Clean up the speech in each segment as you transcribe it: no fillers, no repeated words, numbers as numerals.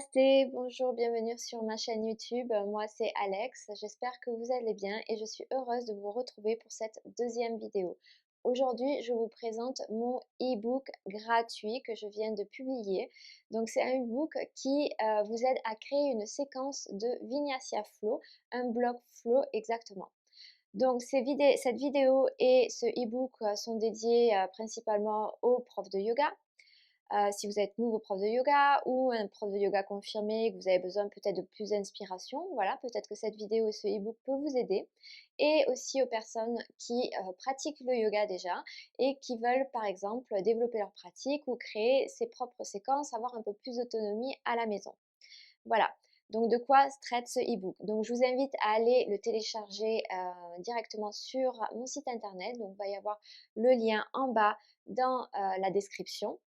Namasté, bonjour, bienvenue sur ma chaîne YouTube. Moi, c'est Alex. J'espère que vous allez bien et je suis heureuse de vous retrouver pour cette deuxième vidéo. Aujourd'hui, je vous présente mon e-book gratuit que je viens de publier. Donc, c'est un e-book qui vous aide à créer une séquence de Vinyasa Flow, un bloc flow exactement. Donc, cette vidéo et ce e-book sont dédiés principalement aux profs de yoga, si vous êtes nouveau prof de yoga ou un prof de yoga confirmé, que vous avez besoin peut-être de plus d'inspiration, voilà, peut-être que cette vidéo et ce e-book peut vous aider. Et aussi aux personnes qui pratiquent le yoga déjà et qui veulent par exemple développer leur pratique ou créer ses propres séquences, avoir un peu plus d'autonomie à la maison. Voilà. Donc de quoi traite ce e-book? Donc je vous invite à aller le télécharger directement sur mon site internet. Donc il va y avoir le lien en bas dans la description.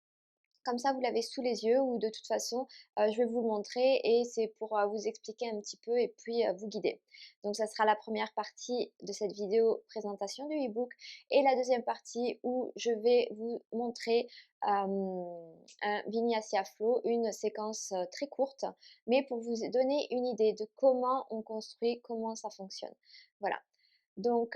Comme ça, vous l'avez sous les yeux ou de toute façon, je vais vous le montrer et c'est pour vous expliquer un petit peu et puis vous guider. Donc ça sera la première partie de cette vidéo présentation du e-book et la deuxième partie où je vais vous montrer un Vinyasa Flow, une séquence très courte, mais pour vous donner une idée de comment on construit, comment ça fonctionne. Voilà. Donc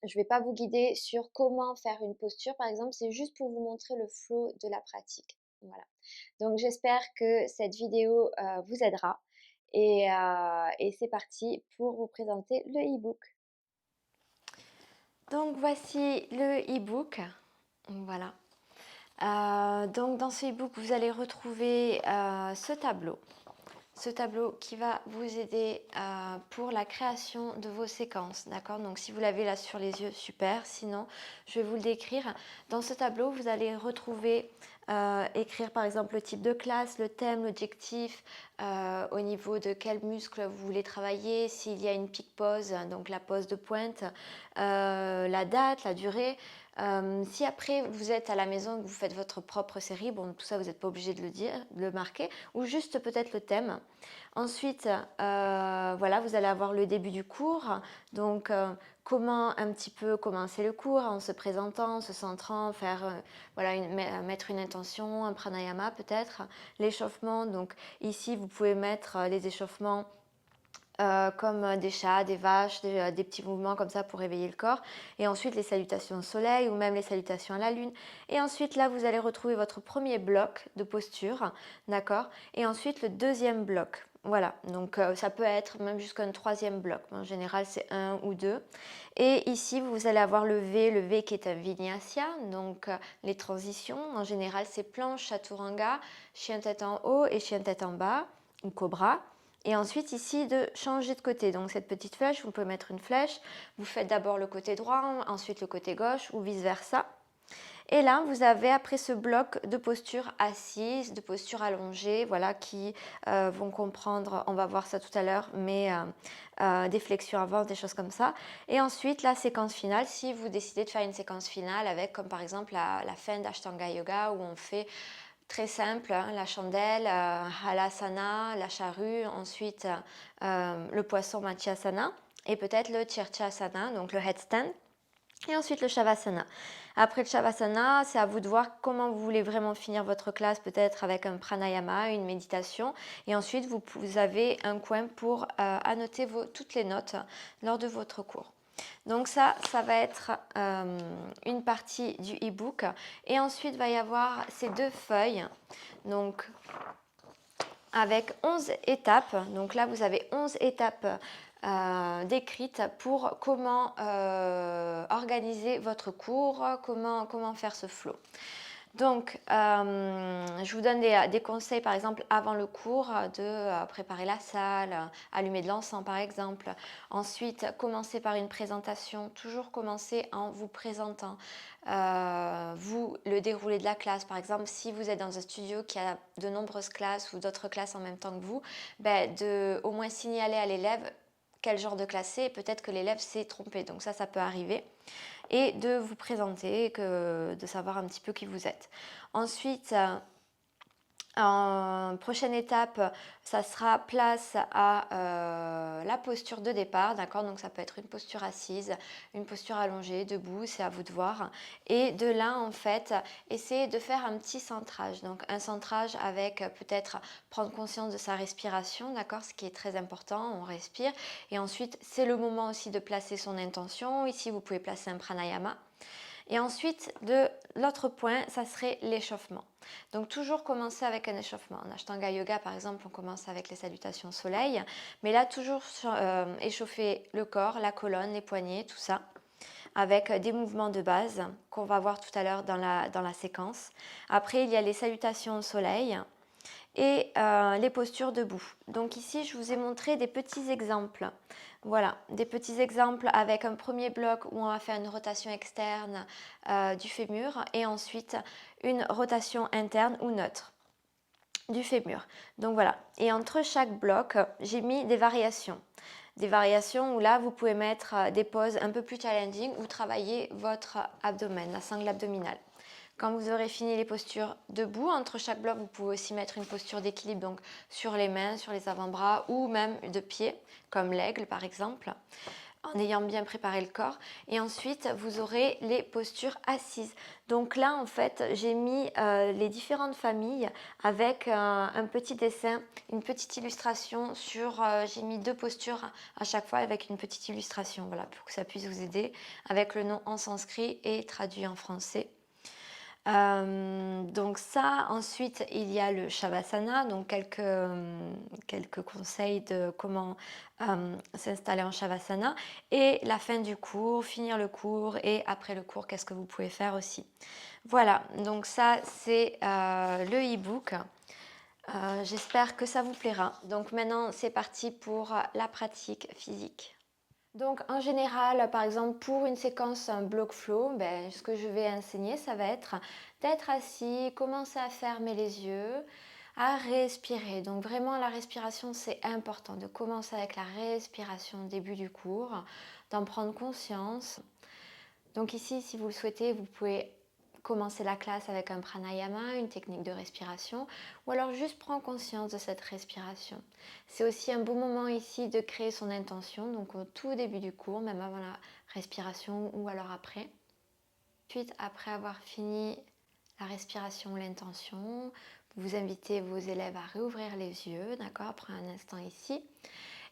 je ne vais pas vous guider sur comment faire une posture, par exemple, c'est juste pour vous montrer le flow de la pratique. Voilà. Donc j'espère que cette vidéo vous aidera et c'est parti pour vous présenter le e-book. Donc voici le e-book. Voilà. Donc dans ce e-book, vous allez retrouver ce tableau. Ce tableau qui va vous aider pour la création de vos séquences, d'accord? Donc si vous l'avez là sur les yeux, super, sinon je vais vous le décrire. Dans ce tableau, vous allez retrouver, écrire par exemple le type de classe, le thème, l'objectif, au niveau de quel muscle vous voulez travailler, s'il y a une peak pose, donc la pose de pointe, la date, la durée. Si après vous êtes à la maison et que vous faites votre propre série, bon tout ça vous n'êtes pas obligé de le dire, de le marquer, ou juste peut-être le thème. Ensuite, voilà, vous allez avoir le début du cours, donc comment un petit peu commencer le cours en se présentant, en se centrant, faire voilà, mettre une intention, un pranayama peut-être, l'échauffement. Donc ici vous pouvez mettre les échauffements comme des chats, des vaches, des petits mouvements comme ça pour réveiller le corps. Et ensuite les salutations au soleil ou même les salutations à la lune. Et ensuite là, vous allez retrouver votre premier bloc de posture, d'accord? Et ensuite le deuxième bloc. Voilà, donc ça peut être même jusqu'à un troisième bloc. En général, c'est un ou deux. Et ici, vous allez avoir le V qui est un Vinyasa, donc les transitions. En général, c'est planche, chaturanga, chien tête en haut et chien tête en bas, ou cobra. Et ensuite ici de changer de côté, donc cette petite flèche, vous pouvez mettre une flèche, vous faites d'abord le côté droit, ensuite le côté gauche ou vice versa. Et là vous avez après ce bloc de posture assise, de posture allongée, voilà, qui vont comprendre, on va voir ça tout à l'heure, mais des flexions avant, des choses comme ça. Et ensuite la séquence finale, si vous décidez de faire une séquence finale avec comme par exemple la fin d'Ashtanga Yoga où on fait très simple, hein, la chandelle, Halasana, la charrue, ensuite le poisson Matsyasana et peut-être le Chirchasana, donc le headstand. Et ensuite le Shavasana. Après le Shavasana, c'est à vous de voir comment vous voulez vraiment finir votre classe, peut-être avec un pranayama, une méditation. Et ensuite, vous avez un coin pour annoter toutes les notes lors de votre cours. Donc ça va être une partie du e-book. Et ensuite, il va y avoir ces deux feuilles. Donc, avec 11 étapes. Donc là, vous avez 11 étapes décrites pour comment organiser votre cours, comment faire ce flow. Donc, je vous donne des conseils, par exemple, avant le cours, de préparer la salle, allumer de l'encens, par exemple. Ensuite, commencer par une présentation. Toujours commencer en vous présentant. Vous, le déroulé de la classe, par exemple, si vous êtes dans un studio qui a de nombreuses classes ou d'autres classes en même temps que vous, de au moins signaler à l'élève quel genre de classe c'est et peut-être que l'élève s'est trompé. Donc ça peut arriver. Et de vous présenter, de savoir un petit peu qui vous êtes. Ensuite, en prochaine étape, ça sera place à la posture de départ, d'accord? Donc ça peut être une posture assise, une posture allongée, debout, c'est à vous de voir. Et de là, en fait, essayez de faire un petit centrage. Donc un centrage avec peut-être prendre conscience de sa respiration, d'accord? Ce qui est très important, on respire. Et ensuite, c'est le moment aussi de placer son intention. Ici, vous pouvez placer un pranayama. Et ensuite, de l'autre point, ça serait l'échauffement. Donc toujours commencer avec un échauffement. En Ashtanga Yoga, par exemple, on commence avec les salutations soleil. Mais là, toujours échauffer le corps, la colonne, les poignets, tout ça, avec des mouvements de base qu'on va voir tout à l'heure dans la séquence. Après, il y a les salutations au soleil et les postures debout. Donc ici, je vous ai montré des petits exemples. Voilà, des petits exemples avec un premier bloc où on va faire une rotation externe du fémur et ensuite une rotation interne ou neutre du fémur. Donc voilà, et entre chaque bloc, j'ai mis des variations. Des variations où là, vous pouvez mettre des poses un peu plus challenging ou travailler votre abdomen, la sangle abdominale. Quand vous aurez fini les postures debout, entre chaque bloc, vous pouvez aussi mettre une posture d'équilibre, donc sur les mains, sur les avant-bras ou même de pied, comme l'aigle par exemple, en ayant bien préparé le corps. Et ensuite, vous aurez les postures assises. Donc là, en fait, j'ai mis les différentes familles avec un petit dessin, une petite illustration sur... j'ai mis 2 postures à chaque fois avec une petite illustration, voilà, pour que ça puisse vous aider, avec le nom en sanskrit et traduit en français. Donc ça, ensuite il y a le Shavasana, donc quelques conseils de comment s'installer en Shavasana, et la fin du cours, finir le cours, et après le cours, qu'est-ce que vous pouvez faire aussi. Voilà, donc ça c'est le e-book. J'espère que ça vous plaira. Donc maintenant c'est parti pour la pratique physique. Donc en général, par exemple pour une séquence un block flow, ce que je vais enseigner, ça va être d'être assis, commencer à fermer les yeux, à respirer. Donc vraiment la respiration c'est important, de commencer avec la respiration au début du cours, d'en prendre conscience. Donc ici, si vous le souhaitez, vous pouvez commencer la classe avec un pranayama, une technique de respiration, ou alors juste prendre conscience de cette respiration. C'est aussi un bon moment ici de créer son intention, donc au tout début du cours, même avant la respiration ou alors après. Ensuite, après avoir fini la respiration ou l'intention, vous invitez vos élèves à réouvrir les yeux, d'accord, après un instant ici.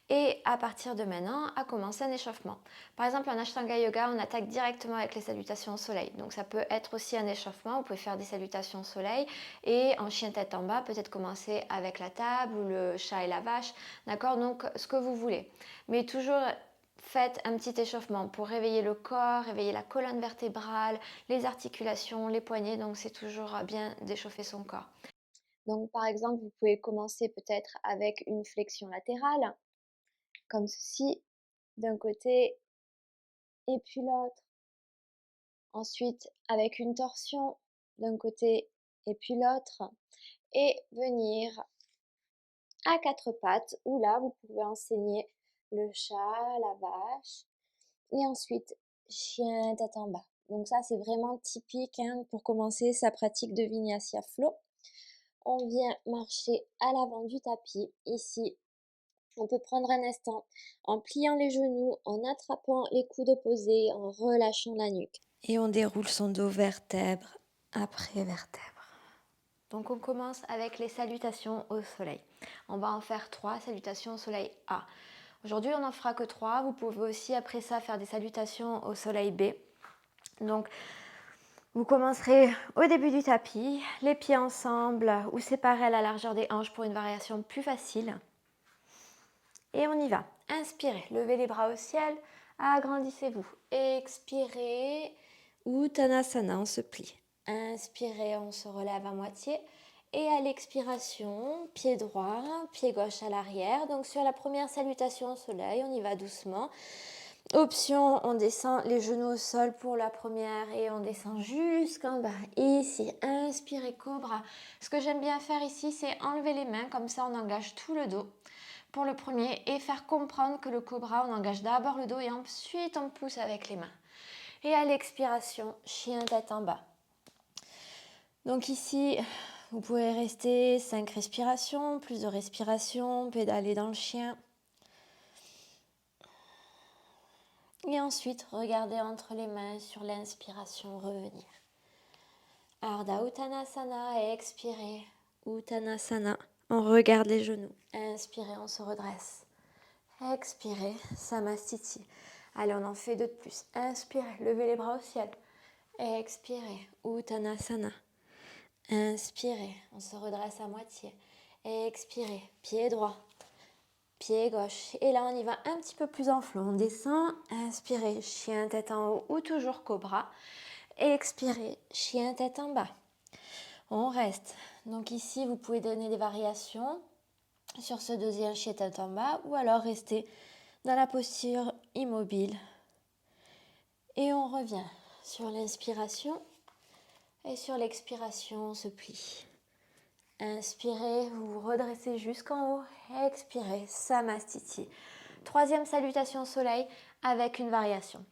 Et à partir de maintenant, à commencer un échauffement. Par exemple, en Ashtanga Yoga, on attaque directement avec les salutations au soleil. Donc ça peut être aussi un échauffement, vous pouvez faire des salutations au soleil. Et en chien tête en bas, peut-être commencer avec la table ou le chat et la vache. D'accord? Donc ce que vous voulez. Mais toujours faites un petit échauffement pour réveiller le corps, réveiller la colonne vertébrale, les articulations, les poignets. Donc c'est toujours bien d'échauffer son corps. Donc par exemple, vous pouvez commencer peut-être avec une flexion latérale comme ceci, d'un côté et puis l'autre. Ensuite, avec une torsion d'un côté et puis l'autre. Et venir à 4 pattes, où là, vous pouvez enseigner le chat, la vache. Et ensuite, chien tête en bas. Donc ça, c'est vraiment typique pour commencer sa pratique de Vinyasa Flow. On vient marcher à l'avant du tapis, ici. On peut prendre un instant en pliant les genoux, en attrapant les coudes opposés, en relâchant la nuque. Et on déroule son dos vertèbre après vertèbre. Donc on commence avec les salutations au soleil. On va en faire 3 salutations au soleil A. Aujourd'hui on n'en fera que 3. Vous pouvez aussi après ça faire des salutations au soleil B. Donc vous commencerez au début du tapis, les pieds ensemble ou séparés à la largeur des hanches pour une variation plus facile. Et on y va. Inspirez, levez les bras au ciel, agrandissez-vous. Expirez, Uttanasana, on se plie. Inspirez, on se relève à moitié. Et à l'expiration, pied droit, pied gauche à l'arrière. Donc sur la première salutation au soleil, on y va doucement. Option, on descend les genoux au sol pour la première et on descend jusqu'en bas. Ici, inspirez, cobra. Ce que j'aime bien faire ici, c'est enlever les mains, comme ça on engage tout le dos pour le premier et faire comprendre que le cobra, on engage d'abord le dos et ensuite on pousse avec les mains. Et à l'expiration, chien tête en bas. Donc ici, vous pouvez rester 5 respirations, plus de respiration, pédaler dans le chien. Et ensuite, regardez entre les mains sur l'inspiration, revenir. Ardha Uttanasana et expirez. Uttanasana, on regarde les genoux. Inspirez, on se redresse. Expirez, Samastiti. Allez, on en fait deux de plus. Inspirez, levez les bras au ciel. Expirez, Uttanasana. Inspirez, on se redresse à moitié. Expirez, pied droit, pied gauche. Et là, on y va un petit peu plus en flot. On descend, inspirez, chien tête en haut ou toujours cobra. Expirez, chien tête en bas. On reste. Donc ici, vous pouvez donner des variations sur ce deuxième chien tête en bas ou alors rester dans la posture immobile. Et on revient sur l'inspiration et sur l'expiration, on se plie. Inspirez, vous vous redressez jusqu'en haut. Expirez, Samastiti. Troisième salutation au soleil avec une variation.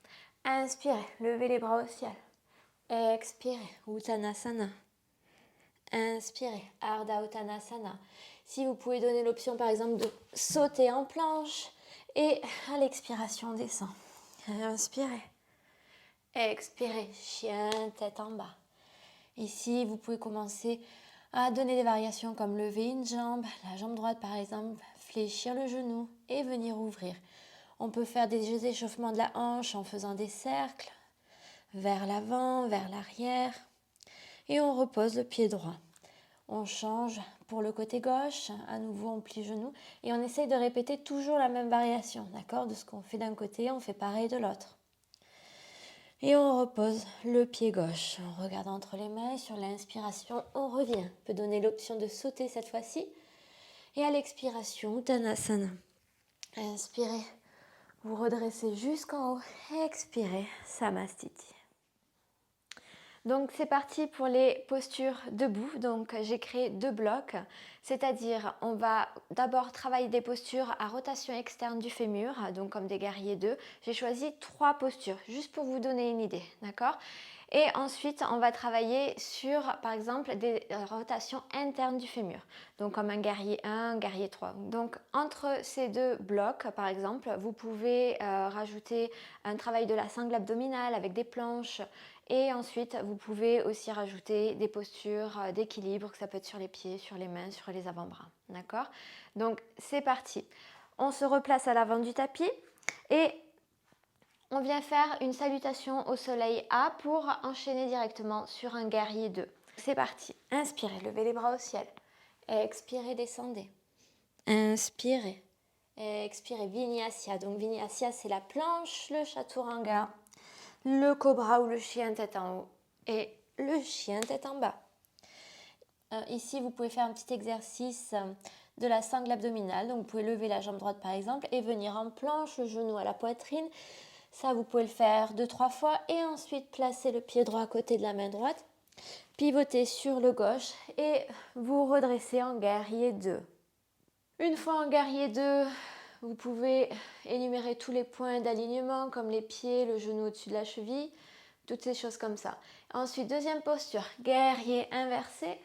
Inspirez, levez les bras au ciel. Expirez, Uttanasana. Inspirez, Ardha Uttanasana. Si vous pouvez donner l'option par exemple de sauter en planche et à l'expiration on descend. Inspirez. Expirez, chien tête en bas. Ici vous pouvez commencer à donner des variations comme lever une jambe, la jambe droite par exemple, fléchir le genou et venir ouvrir. On peut faire des échauffements de la hanche en faisant des cercles vers l'avant, vers l'arrière. Et on repose le pied droit. On change pour le côté gauche, à nouveau on plie le genou et on essaye de répéter toujours la même variation, d'accord? De ce qu'on fait d'un côté, on fait pareil de l'autre. Et on repose le pied gauche. On regarde entre les mains, sur l'inspiration, on revient. On peut donner l'option de sauter cette fois-ci. Et à l'expiration, Uttanasana. Inspirez, vous redressez jusqu'en haut. Expirez, Samastiti. Donc c'est parti pour les postures debout. Donc j'ai créé deux blocs, c'est-à-dire on va d'abord travailler des postures à rotation externe du fémur, donc comme des guerriers 2. J'ai choisi 3 postures, juste pour vous donner une idée, d'accord? Et ensuite on va travailler sur par exemple des rotations internes du fémur, donc comme un guerrier 1, un guerrier 3. Donc entre ces deux blocs par exemple, vous pouvez rajouter un travail de la sangle abdominale avec des planches. Et ensuite, vous pouvez aussi rajouter des postures d'équilibre, que ça peut être sur les pieds, sur les mains, sur les avant-bras. D'accord? Donc, c'est parti. On se replace à l'avant du tapis et on vient faire une salutation au soleil A pour enchaîner directement sur un guerrier 2. C'est parti. Inspirez, levez les bras au ciel. Expirez, descendez. Inspirez. Expirez, Vinyasa. Donc, Vinyasa, c'est la planche, le chaturanga, le cobra ou le chien tête en haut et le chien tête en bas. Ici, vous pouvez faire un petit exercice de la sangle abdominale. Donc, vous pouvez lever la jambe droite par exemple et venir en planche, le genou à la poitrine. Ça, vous pouvez le faire 2-3 fois et ensuite placer le pied droit à côté de la main droite, pivoter sur le gauche et vous redresser en guerrier 2. Une fois en guerrier 2, vous pouvez énumérer tous les points d'alignement comme les pieds, le genou au-dessus de la cheville, toutes ces choses comme ça. Ensuite, deuxième posture, guerrier inversé.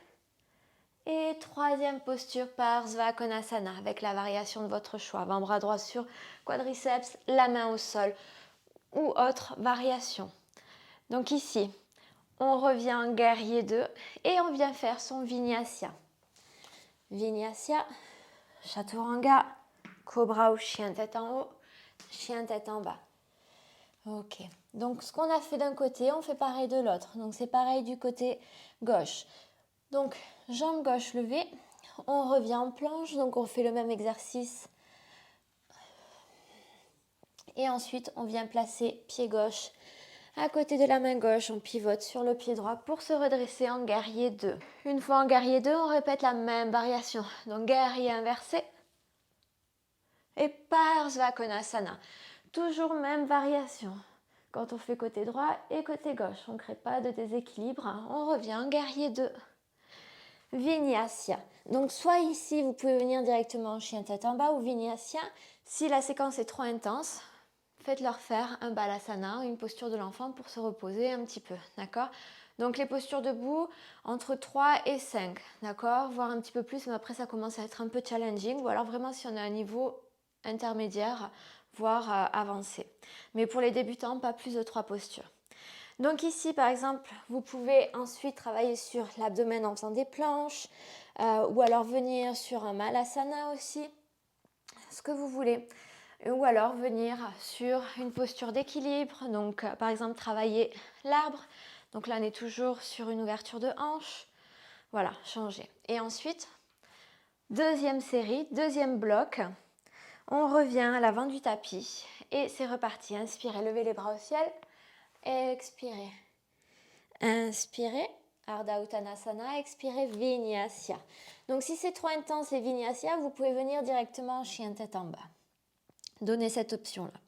Et troisième posture, Parsvakonasana avec la variation de votre choix. Avant-bras droit sur quadriceps, la main au sol ou autre variation. Donc ici, on revient en guerrier 2 et on vient faire son Vinyasa. Vinyasa, chaturanga, cobra ou chien tête en haut, chien tête en bas. Ok, donc ce qu'on a fait d'un côté, on fait pareil de l'autre. Donc c'est pareil du côté gauche. Donc jambe gauche levée, on revient en planche, donc on fait le même exercice. Et ensuite, on vient placer pied gauche à côté de la main gauche, on pivote sur le pied droit pour se redresser en guerrier 2. Une fois en guerrier 2, on répète la même variation. Donc guerrier inversé et Parsvakonasana. Toujours même variation. Quand on fait côté droit et côté gauche, on ne crée pas de déséquilibre. On revient en guerrier 2. Vinyasa. Donc soit ici, vous pouvez venir directement en chien tête en bas ou Vinyasa. Si la séquence est trop intense, faites-leur faire un balasana, une posture de l'enfant pour se reposer un petit peu, d'accord? Donc les postures debout, entre 3 et 5, d'accord? Voire un petit peu plus, mais après ça commence à être un peu challenging. Ou alors vraiment si on a un niveau intermédiaire, voire avancé. Mais pour les débutants, pas plus de 3 postures. Donc ici, par exemple, vous pouvez ensuite travailler sur l'abdomen en faisant des planches ou alors venir sur un malasana aussi, ce que vous voulez. Ou alors venir sur une posture d'équilibre, donc par exemple travailler l'arbre. Donc là, on est toujours sur une ouverture de hanche. Voilà, changer. Et ensuite, deuxième série, deuxième bloc. On revient à l'avant du tapis et c'est reparti. Inspirez, levez les bras au ciel. Expirez. Inspirez, Ardha Uttanasana, expirez, Vinyasa. Donc si c'est trop intense les Vinyasa, vous pouvez venir directement en chien tête en bas. Donnez cette option-là.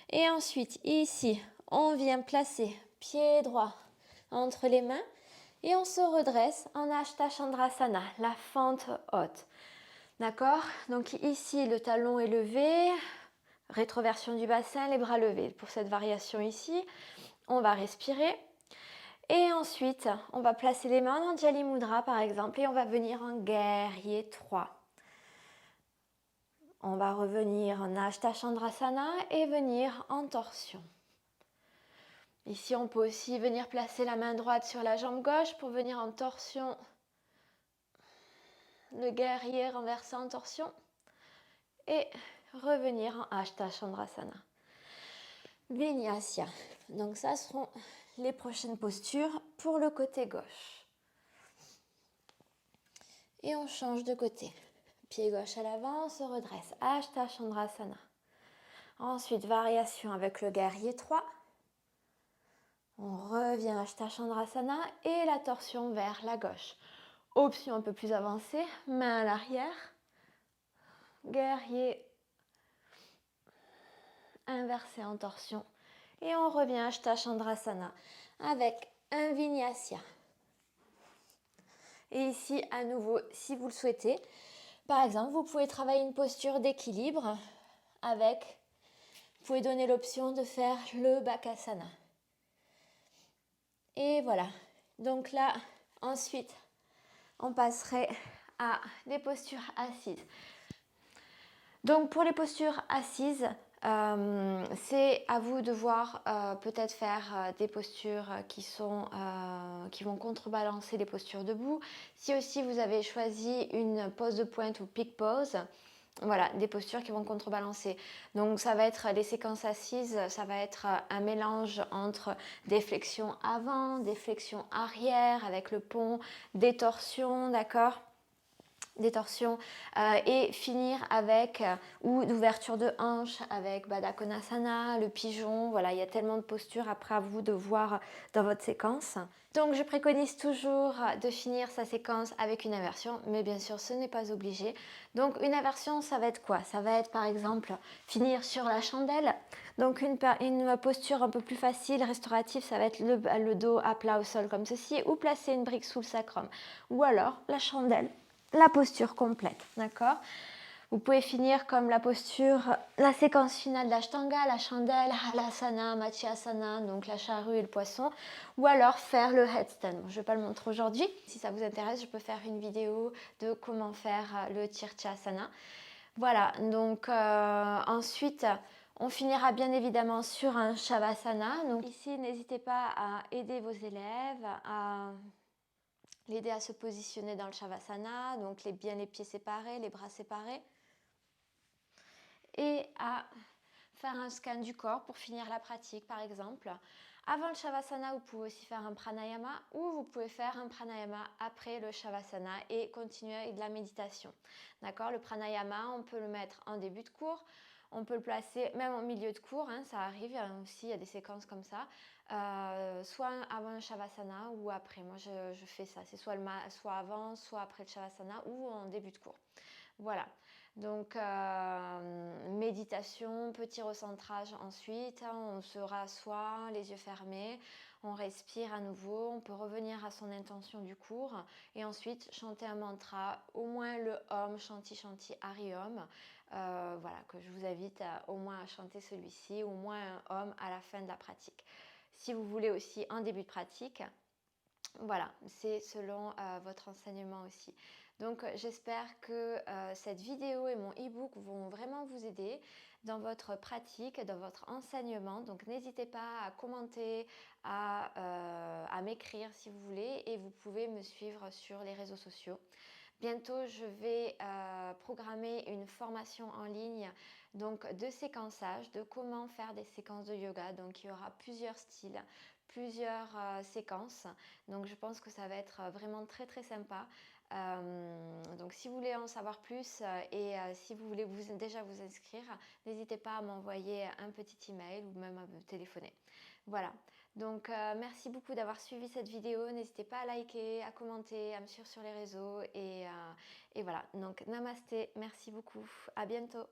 Et ensuite, ici, on vient placer pied droit entre les mains et on se redresse en Ashta Chandrasana, la fente haute. D'accord? Donc ici, le talon est levé, rétroversion du bassin, les bras levés. Pour cette variation ici, on va respirer. Et ensuite, on va placer les mains en Anjali Mudra par exemple et on va venir en guerrier 3. On va revenir en Ashta Chandrasana et venir en torsion. Ici, on peut aussi venir placer la main droite sur la jambe gauche pour venir en torsion. Le guerrier renversé en torsion. Et revenir en Ashta Chandrasana. Vinyasa. Donc ça seront les prochaines postures pour le côté gauche. Et on change de côté. Pied gauche à l'avant, on se redresse. Ashta Chandrasana. Ensuite, variation avec le guerrier 3. On revient à Ashta Chandrasana et la torsion vers la gauche. Option un peu plus avancée, main à l'arrière. Guerrier inversé en torsion. Et on revient à Ashta Chandrasana avec un Vinyasa. Et ici, à nouveau, si vous le souhaitez, par exemple, vous pouvez travailler une posture d'équilibre avec, vous pouvez donner l'option de faire le Bakasana. Et voilà. Donc là, ensuite, on passerait à des postures assises. Donc pour les postures assises, c'est à vous de voir peut-être faire des postures qui vont contrebalancer les postures debout. Si aussi vous avez choisi une pose de pointe ou peak pose, voilà, des postures qui vont contrebalancer. Donc ça va être les séquences assises, ça va être un mélange entre des flexions avant, des flexions arrière avec le pont, des torsions, d'accord ? Des torsions et finir avec ou d'ouverture de hanche avec Baddha Konasana, le pigeon. Voilà, il y a tellement de postures après à vous de voir dans votre séquence. Donc je préconise toujours de finir sa séquence avec une inversion, mais bien sûr ce n'est pas obligé. Donc une inversion, ça va être quoi? Ça va être par exemple finir sur la chandelle. Donc une posture un peu plus facile, restaurative, ça va être le dos à plat au sol comme ceci, ou placer une brique sous le sacrum. Ou alors la chandelle, la posture complète, d'accord? Vous pouvez finir comme la posture, la séquence finale de l'Ashtanga, la chandelle, Halasana, Matsyasana, donc la charrue et le poisson, ou alors faire le headstand. Je ne vais pas le montrer aujourd'hui. Si ça vous intéresse, je peux faire une vidéo de comment faire le Tirthyasana. Voilà, donc ensuite, on finira bien évidemment sur un Shavasana. Donc ici, n'hésitez pas à aider vos élèves, à l'aider à se positionner dans le Shavasana, donc bien les pieds séparés, les bras séparés. Et à faire un scan du corps pour finir la pratique, par exemple. Avant le Shavasana, vous pouvez aussi faire un pranayama ou vous pouvez faire un pranayama après le Shavasana et continuer avec de la méditation. D'accord? Le pranayama, on peut le mettre en début de cours, on peut le placer même en milieu de cours, hein, ça arrive aussi, il y a des séquences comme ça, soit avant le Shavasana ou après. Moi, je fais ça, c'est soit avant, soit après le Shavasana ou en début de cours. Voilà. Donc, méditation, petit recentrage ensuite, on se rassoit, les yeux fermés, on respire à nouveau, on peut revenir à son intention du cours et ensuite chanter un mantra, au moins le Om Shanti Shanti Hari Om, voilà, que je vous invite au moins à chanter celui-ci, au moins un Om à la fin de la pratique. Si vous voulez aussi en début de pratique, voilà, c'est selon votre enseignement aussi. Donc j'espère que cette vidéo et mon e-book vont vraiment vous aider. dans votre pratique, dans votre enseignement. Donc n'hésitez pas à commenter, à m'écrire si vous voulez, et vous pouvez me suivre sur les réseaux sociaux. Bientôt, je vais programmer une formation en ligne donc de séquençage, de comment faire des séquences de yoga. Donc il y aura plusieurs styles, plusieurs séquences. Donc je pense que ça va être vraiment très très sympa. Donc si vous voulez en savoir plus et si vous voulez déjà vous inscrire, n'hésitez pas à m'envoyer un petit email ou même à me téléphoner. Voilà, donc merci beaucoup d'avoir suivi cette vidéo. N'hésitez pas à liker, à commenter, à me suivre sur les réseaux et voilà. Donc namasté, merci beaucoup, à bientôt.